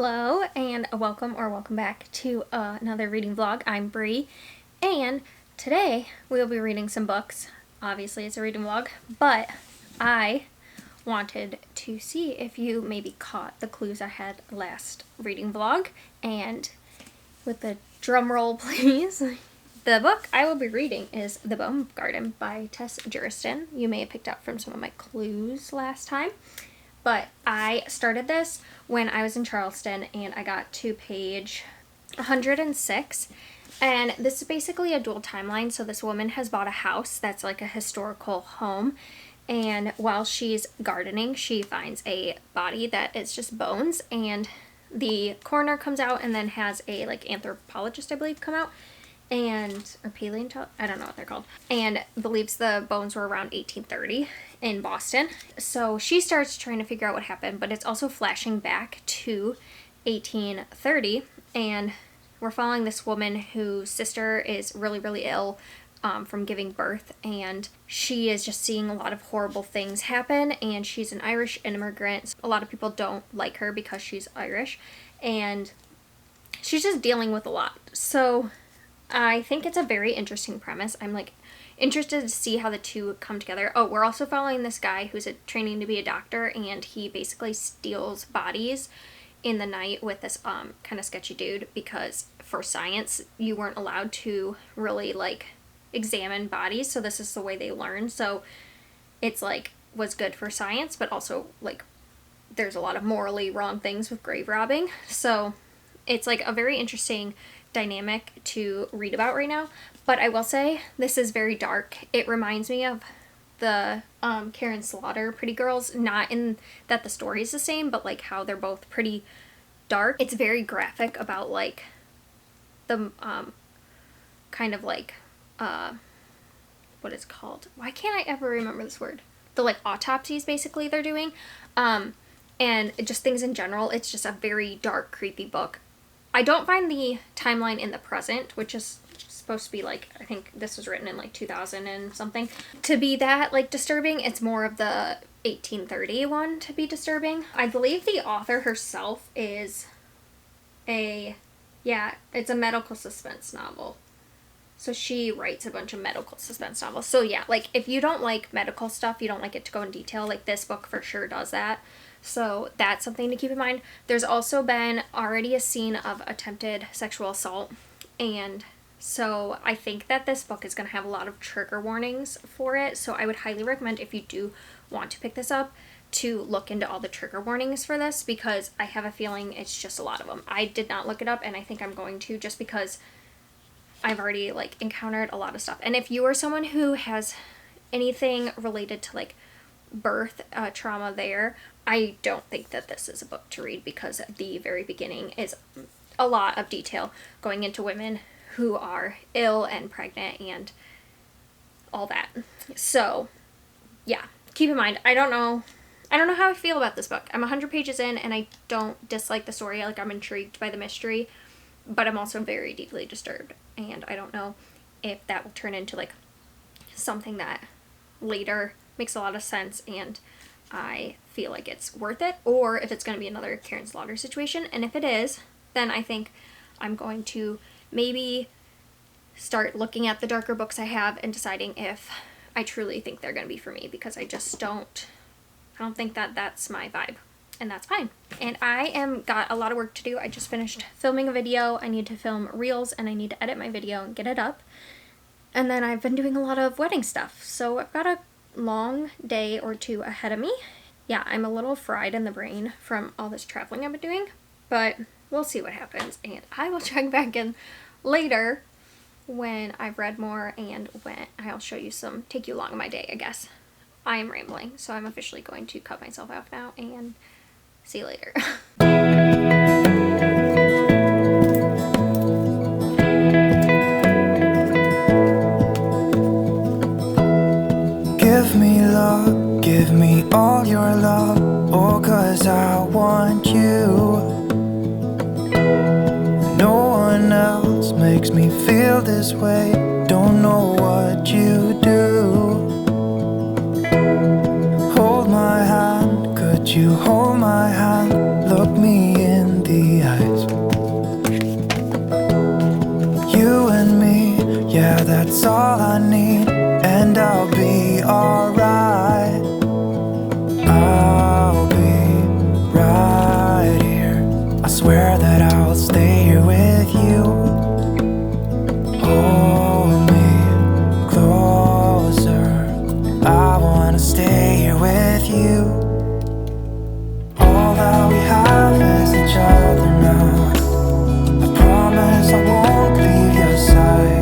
Hello and welcome back to another reading vlog. I'm Bree, and today we'll be reading some books. Obviously it's a reading vlog, but I wanted to see if you maybe caught the clues I had last reading vlog, and with the drum roll please. The book I will be reading is The Bone Garden by Tess Juriston. You may have picked up from some of my clues last time. But I started this when I was in Charleston and I got to page 106. And this is basically a dual timeline. So this woman has bought a house that's like a historical home. And while she's gardening, she finds a body that is just bones. And the coroner comes out and then has a like anthropologist, I believe, come out. Or paleontologist, I don't know what they're called, and believes the bones were around 1830 in Boston. So she starts trying to figure out what happened, but it's also flashing back to 1830, and we're following this woman whose sister is really ill from giving birth, and she is just seeing a lot of horrible things happen, and she's an Irish immigrant. A lot of people don't like her because she's Irish, and she's just dealing with a lot. So I think it's a very interesting premise. I'm like interested to see how the two come together. Oh, we're also following this guy who's training to be a doctor, and he basically steals bodies in the night with this kind of sketchy dude, because for science you weren't allowed to really like examine bodies, so this is the way they learn. So it's like was good for science, but also like there's a lot of morally wrong things with grave robbing. So it's like a very interesting dynamic to read about right now. But I will say this is very dark. It reminds me of the Karen Slaughter Pretty Girls, not in that the story is the same, but like how they're both pretty dark. It's very graphic about like the kind of like what it's called, why can't I ever remember this word, the like autopsies basically they're doing, and just things in general. It's just a very dark, creepy book. I don't find the timeline in the present, which is supposed to be like, I think this was written in like 2000 and something, to be that like disturbing. It's more of the 1830 one to be disturbing. I believe the author herself is it's a medical suspense novel. So she writes a bunch of medical suspense novels. So yeah, like if you don't like medical stuff, you don't like it to go in detail, like this book for sure does that. So that's something to keep in mind. There's also been already a scene of attempted sexual assault, and so I think that this book is going to have a lot of trigger warnings for it. So I would highly recommend, if you do want to pick this up, to look into all the trigger warnings for this, because I have a feeling it's just a lot of them. I did not look it up, and I think I'm going to, just because I've already like encountered a lot of stuff. And if you are someone who has anything related to like birth trauma there, I don't think that this is a book to read, because at the very beginning is a lot of detail going into women who are ill and pregnant and all that. So yeah, keep in mind, I don't know how I feel about this book. I'm 100 pages in and I don't dislike the story. Like, I'm intrigued by the mystery, but I'm also very deeply disturbed, and I don't know if that will turn into like something that later makes a lot of sense and I feel like it's worth it, or if it's going to be another Karen Slaughter situation. And if it is, then I think I'm going to maybe start looking at the darker books I have and deciding if I truly think they're going to be for me, because I don't think that that's my vibe, and that's fine. And I got a lot of work to do. I just finished filming a video. I need to film reels, and I need to edit my video and get it up. And then I've been doing a lot of wedding stuff, so I've got a long day or two ahead of me. Yeah, I'm a little fried in the brain from all this traveling I've been doing, but we'll see what happens, and I will check back in later when I've read more and when I'll show you take you along my day, I guess. I am rambling, so I'm officially going to cut myself off now, and see you later. Give me love, give me all your love, oh, 'cause I want you. No one else makes me feel this way, don't know what you do. Hold my hand, could you hold my hand, look me in the Yeah, that's all I need, and I'll be alright. I'll be right here. I swear that I'll stay here with you. Hold me closer. I wanna stay here with you. All that we have is each other now. I promise I won't leave your side.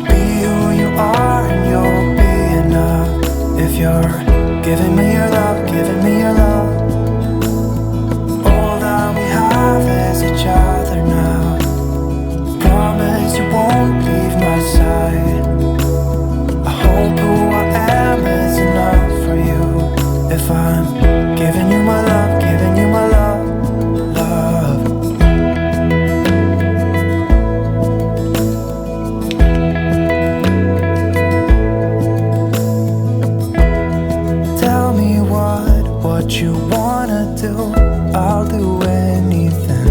Be who you are and you'll be enough. If you're giving me your love, giving me your love. All that we have is each other now. Promise you won't leave my side. I hope who I am is enough for you. If I'm giving you my love, giving you my love, love. Tell me what you wanna do. I'll do anything,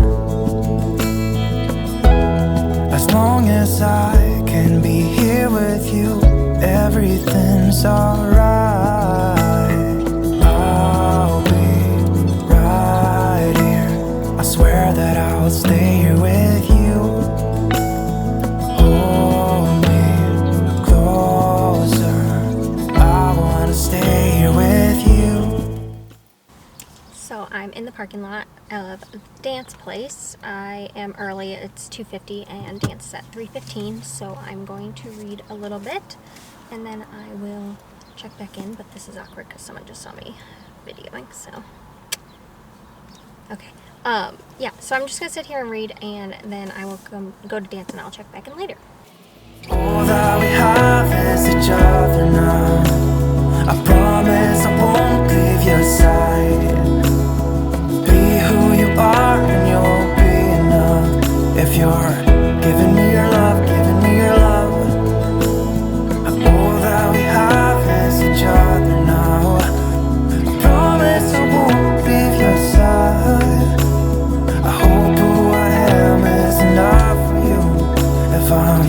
as long as I can be here with you. Everything's alright. I'll be right here. I swear that I'll stay here with you. Hold me closer. I wanna stay here with you. So I'm in the parking lot of dance place. I am early. It's 2:50 and dance is at 3:15. So I'm going to read a little bit and then I will check back in. But this is awkward because someone just saw me videoing. So okay. Yeah. So I'm just gonna sit here and read, and then I will go to dance, and I'll check back in later. All that we have is each other now. I promise I won't leave your side. Be who you are and you'll be enough. If you're giving me your love, giving me your love. All that we have is each other now. I promise I won't leave your side. I hope who I am is enough for you. If I'm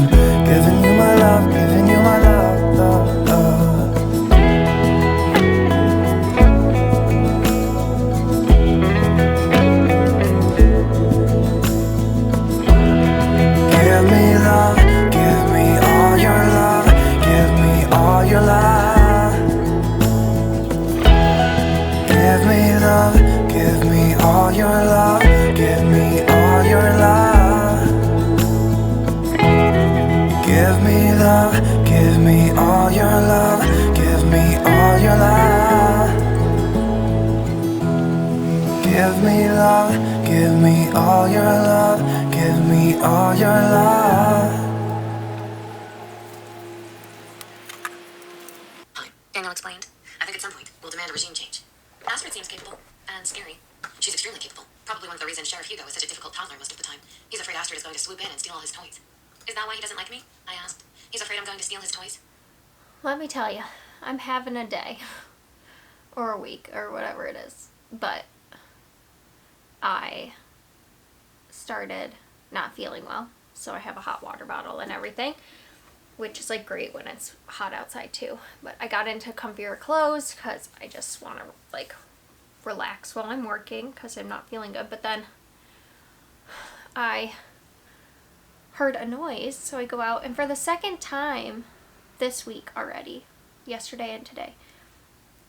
giving you my love, giving you my love, love, love. Give me love, give me all your love, give me all your love. Give me love, give me all your love, give me all your love. Give me love, give me all your love, give me all your love. Give me love, give me all your love, give me all your love. Hi, Daniel explained. I think at some point we'll demand a regime change. Astrid seems capable and scary. She's extremely capable. Probably one of the reasons Sheriff Hugo is such a difficult toddler most of the time. He's afraid Astrid is going to swoop in and steal all his toys. Is that why he doesn't like me? I asked. He's afraid I'm going to steal his toys. Let me tell you, I'm having a day or a week or whatever it is, but I started not feeling well, so I have a hot water bottle and everything, which is like great when it's hot outside too. But I got into comfier clothes because I just want to like relax while I'm working because I'm not feeling good. But then I heard a noise, so I go out, and for the second time this week already, yesterday and today,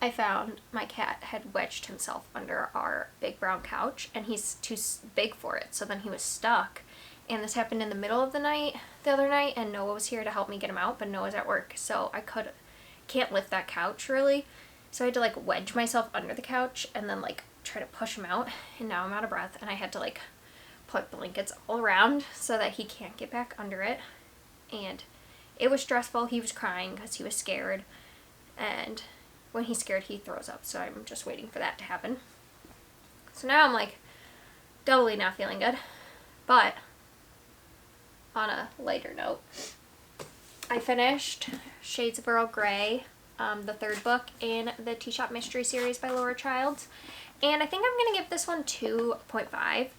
I found my cat had wedged himself under our big brown couch, and he's too big for it, so then he was stuck. And this happened in the middle of the night the other night, and Noah was here to help me get him out, but Noah's at work, so I can't lift that couch really, so I had to like wedge myself under the couch and then like try to push him out. And now I'm out of breath, and I had to like put blankets all around so that he can't get back under it. And it was stressful. He was crying because he was scared, and when he's scared he throws up, so I'm just waiting for that to happen. So now I'm like doubly not feeling good. But on a lighter note, I finished Shades of Earl Grey, the third book in the Tea Shop Mystery series by Laura Childs, and I think I'm gonna give this one 2.5.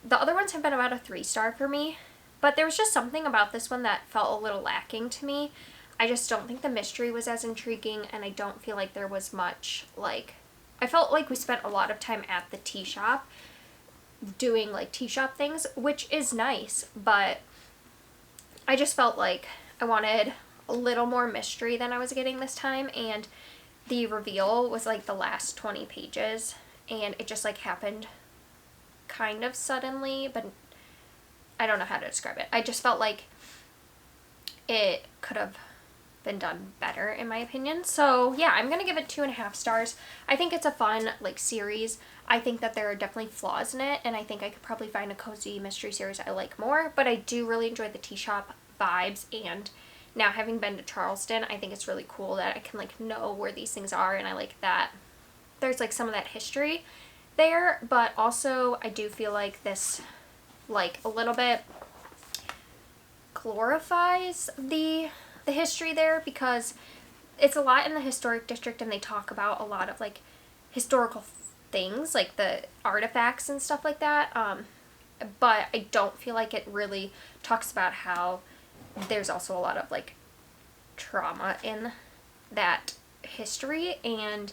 The other ones have been about a 3-star for me, But there was just something about this one that felt a little lacking to me. I just don't think the mystery was as intriguing, and I don't feel like there was much, like, I felt like we spent a lot of time at the tea shop doing, like, tea shop things, which is nice, but I just felt like I wanted a little more mystery than I was getting this time, and the reveal was, like, the last 20 pages, and it just, like, happened kind of suddenly, but I don't know how to describe it. I just felt like it could have been done better, in my opinion. So yeah, I'm gonna give it 2.5 stars. I think it's a fun, like, series. I think that there are definitely flaws in it, and I think I could probably find a cozy mystery series I like more, but I do really enjoy the tea shop vibes, and now having been to Charleston, I think it's really cool that I can, like, know where these things are, and I like that there's, like, some of that history there, but also I do feel like this, like, a little bit glorifies the history there, because it's a lot in the historic district, and they talk about a lot of, like, historical things, like the artifacts and stuff like that, but I don't feel like it really talks about how there's also a lot of, like, trauma in that history, and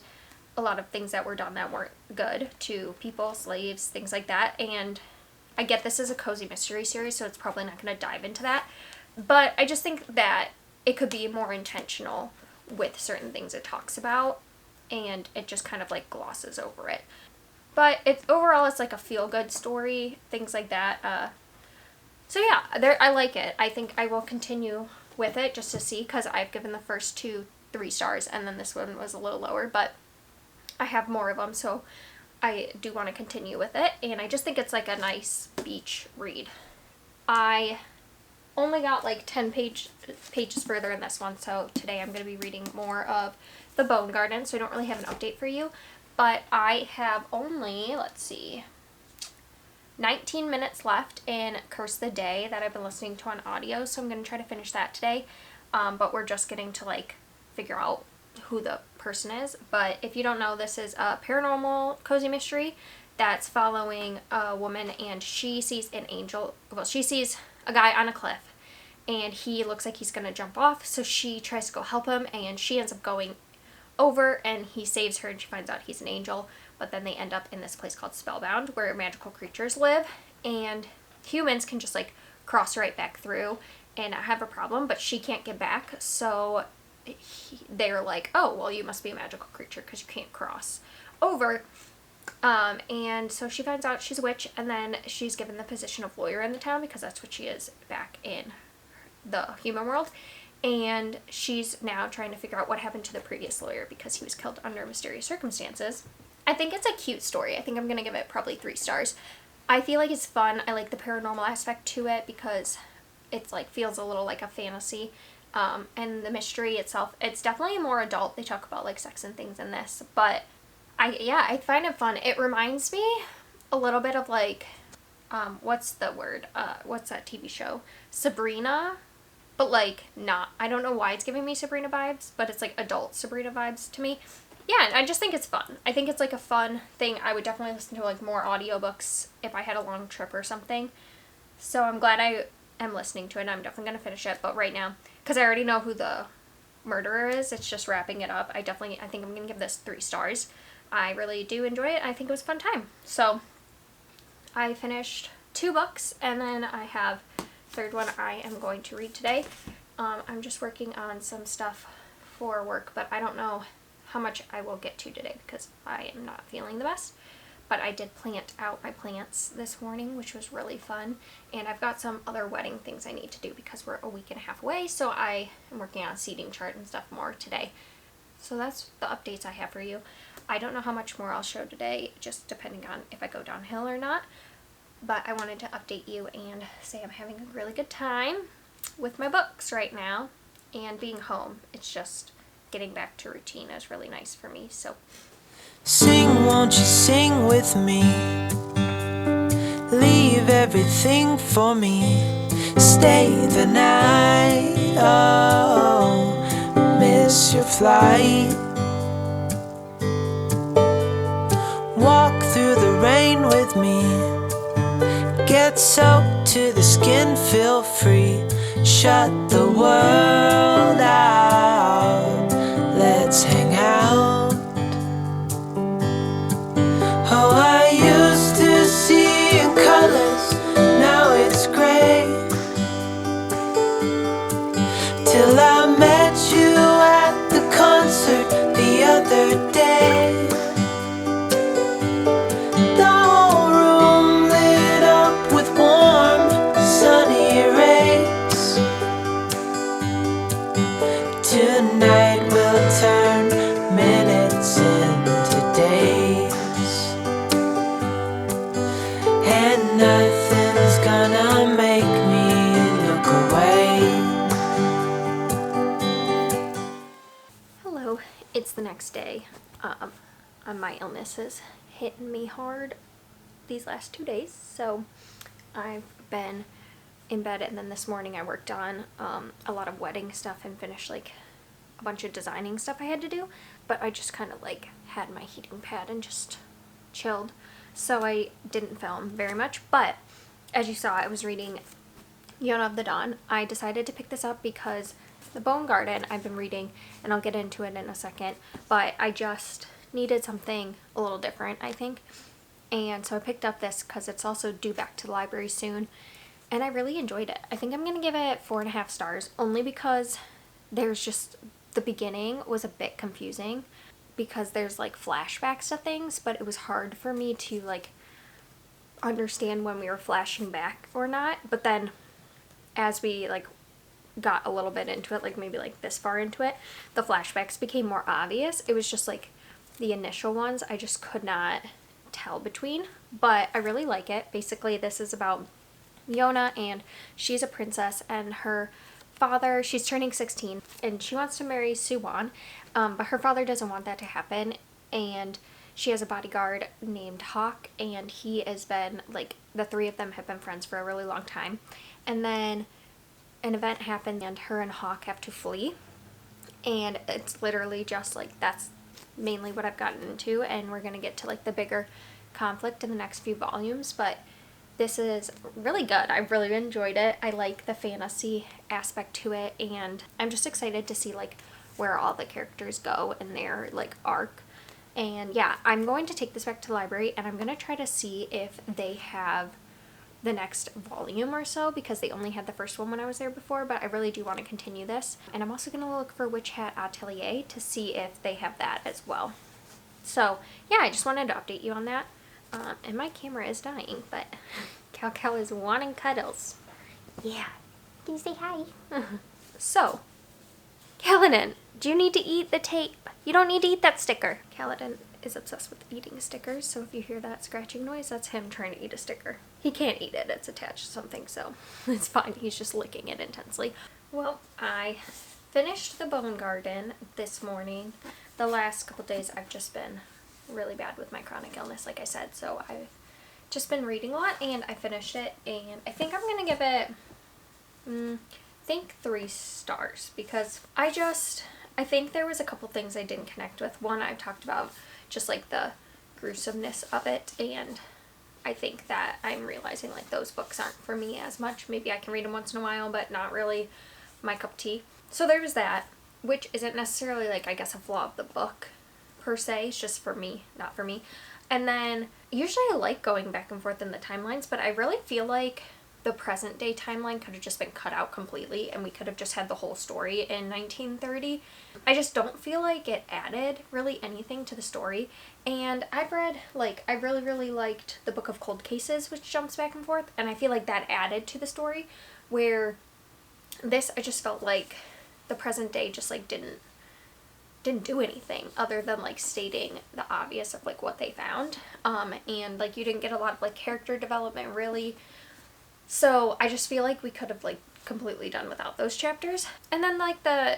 a lot of things that were done that weren't good to people, slaves, things like that. And I get this is a cozy mystery series, so it's probably not going to dive into that, but I just think that it could be more intentional with certain things it talks about, and it just kind of, like, glosses over it. But overall it's like a feel-good story, things like that. So yeah, I like it. I think I will continue with it just to see, because I've given the first 2 3 stars, and then this one was a little lower, but I have more of them, so I do want to continue with it, and I just think it's, like, a nice beach read. I only got, like, 10 pages further in this one, so today I'm going to be reading more of The Bone Garden, so I don't really have an update for you, but I have only, let's see, 19 minutes left in Curse the Day that I've been listening to on audio, so I'm going to try to finish that today, but we're just getting to, like, figure out who the person is. But if you don't know, this is a paranormal cozy mystery that's following a woman, and she sees an angel, well, she sees a guy on a cliff, and he looks like he's gonna jump off, so she tries to go help him, and she ends up going over, and he saves her, and she finds out he's an angel. But then they end up in this place called Spellbound, where magical creatures live, and humans can just, like, cross right back through and not have a problem, but she can't get back, so they're like, oh, well, you must be a magical creature because you can't cross over. And so she finds out she's a witch, and then she's given the position of lawyer in the town, because that's what she is back in the human world. And she's now trying to figure out what happened to the previous lawyer, because he was killed under mysterious circumstances. I think it's a cute story. I think I'm going to give it probably 3 stars. I feel like it's fun. I like the paranormal aspect to it, because it's, like, feels a little like a fantasy. And the mystery itself, it's definitely more adult. They talk about, like, sex and things in this, but I find it fun. It reminds me a little bit of, like, what's the word? What's that TV show? Sabrina, but, like, not. I don't know why it's giving me Sabrina vibes, but it's, like, adult Sabrina vibes to me. Yeah, I just think it's fun. I think it's, like, a fun thing. I would definitely listen to, like, more audiobooks if I had a long trip or something. So I'm glad I am listening to it, and I'm definitely going to finish it. But right now, because I already know who the murderer is, it's just wrapping it up. I think I'm going to give this 3 stars. I really do enjoy it. I think it was a fun time. So I finished 2 books, and then I have a 3rd one I am going to read today. I'm just working on some stuff for work, but I don't know how much I will get to today because I am not feeling the best. But I did plant out my plants this morning, which was really fun. And I've got some other wedding things I need to do because we're a week and a half away. So I am working on a seating chart and stuff more today. So that's the updates I have for you. I don't know how much more I'll show today, just depending on if I go downhill or not. But I wanted to update you and say I'm having a really good time with my books right now. And being home, it's just getting back to routine is really nice for me. So sing, won't you sing with me? Leave everything for me. Stay the night. Oh, miss your flight. Walk through the rain with me. Get soaked to the skin, feel free. Shut the world out. Let's hang out. Oh, I used to see in colors, now it's gray. Till I met you at the concert the other day. The whole room lit up with warm, sunny rays. Tonight we'll turn minutes into days. And nothing's gonna make me look away. Hello, it's the next day. My illness is hitting me hard these last 2 days, so I've been in bed, and then this morning I worked on a lot of wedding stuff and finished like a bunch of designing stuff I had to do, but I just kind of like had my heating pad and just chilled, so I didn't film very much. But as you saw, I was reading Yona of the Dawn. I decided to pick this up because The Bone Garden I've been reading, and I'll get into it in a second, but I just needed something a little different, I think. And so I picked up this because it's also due back to the library soon, and I really enjoyed it. I think I'm going to give it 4.5 stars, only because there's just, the beginning was a bit confusing because there's like flashbacks to things, but it was hard for me to like understand when we were flashing back or not. But then as we like got a little bit into it, like maybe like this far into it, the flashbacks became more obvious. It was just like the initial ones I just could not tell between, but I really like it. Basically, this is about Yona, and she's a princess, and her father, she's turning 16 and she wants to marry Suwon, but her father doesn't want that to happen, and she has a bodyguard named Hawk, and he has been like, the three of them have been friends for a really long time, and then an event happened and her and Hawk have to flee, and it's literally just like, that's mainly what I've gotten into, and we're gonna get to like the bigger conflict in the next few volumes. But this is really good. I really enjoyed it. I like the fantasy aspect to it, and I'm just excited to see like where all the characters go in their like arc. And yeah, I'm going to take this back to the library, and I'm gonna try to see if they have the next volume or so, because they only had the first one when I was there before, but I really do want to continue this. And I'm also going to look for Witch Hat Atelier to see if they have that as well. So yeah, I just wanted to update you on that. And my camera is dying, but Cal is wanting cuddles. Yeah. Can you say hi? So, Kaladin, do you need to eat the tape? You don't need to eat that sticker. Kaladin is obsessed with eating stickers, so if you hear that scratching noise, that's him trying to eat a sticker. He can't eat it, it's attached to something, so it's fine. He's just licking it intensely. Well, I finished The Bone Garden this morning. The last couple days I've just been really bad with my chronic illness, like I said, so I've just been reading a lot, and I finished it, and I think I'm gonna give it, I think 3 stars, because I think there was a couple things I didn't connect with. One, I've talked about just like the gruesomeness of it, and I think that I'm realizing like those books aren't for me as much. Maybe I can read them once in a while, but not really my cup of tea. So there was that, which isn't necessarily like, I guess, a flaw of the book per se. It's just for me, not for me. And then usually I like going back and forth in the timelines, but I really feel like the present day timeline could have just been cut out completely, and we could have just had the whole story in 1930. I just don't feel like it added really anything to the story. And I've read, like, I really liked the Book of Cold Cases, which jumps back and forth, and I feel like that added to the story, where this, I just felt like the present day just like didn't do anything other than like stating the obvious of like what they found, and like you didn't get a lot of like character development really. So I just feel like we could have like completely done without those chapters. And then like the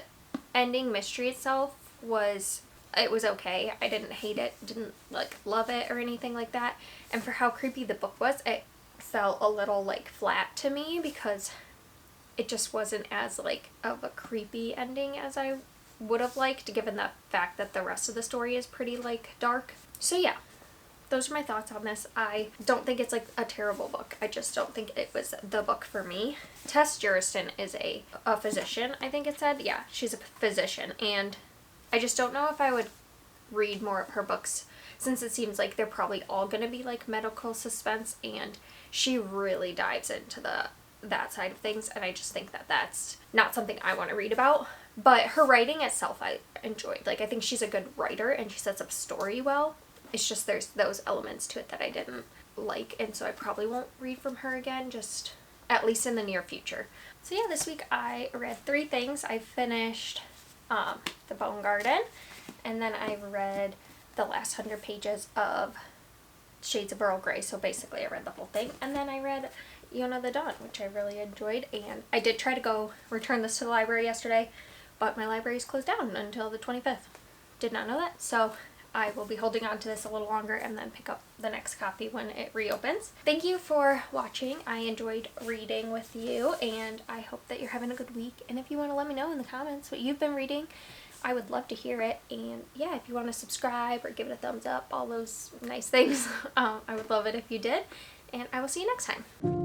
ending mystery itself was okay. I didn't hate it, didn't like love it or anything like that. And for how creepy the book was, it felt a little like flat to me, because it just wasn't as like of a creepy ending as I would have liked, given the fact that the rest of the story is pretty like dark. So yeah, those are my thoughts on this. I don't think it's like a terrible book. I just don't think it was the book for me. Tess Juriston is a physician, I think it said. Yeah, she's a physician, and I just don't know if I would read more of her books, since it seems like they're probably all going to be like medical suspense, and she really dives into that side of things, and I just think that that's not something I want to read about. But her writing itself I enjoyed. Like, I think she's a good writer and she sets up story well. It's just there's those elements to it that I didn't like, and so I probably won't read from her again, just at least in the near future. So yeah, this week I read 3 things. I finished The Bone Garden, and then I read the last 100 pages of Shades of Earl Grey, so basically I read the whole thing. And then I read Yona the Dawn, which I really enjoyed, and I did try to go return this to the library yesterday, but my library is closed down until the 25th. Did not know that, so I will be holding on to this a little longer and then pick up the next copy when it reopens. Thank you for watching. I enjoyed reading with you, and I hope that you're having a good week. And if you want to let me know in the comments what you've been reading, I would love to hear it. And yeah, if you want to subscribe or give it a thumbs up, all those nice things, I would love it if you did. And I will see you next time.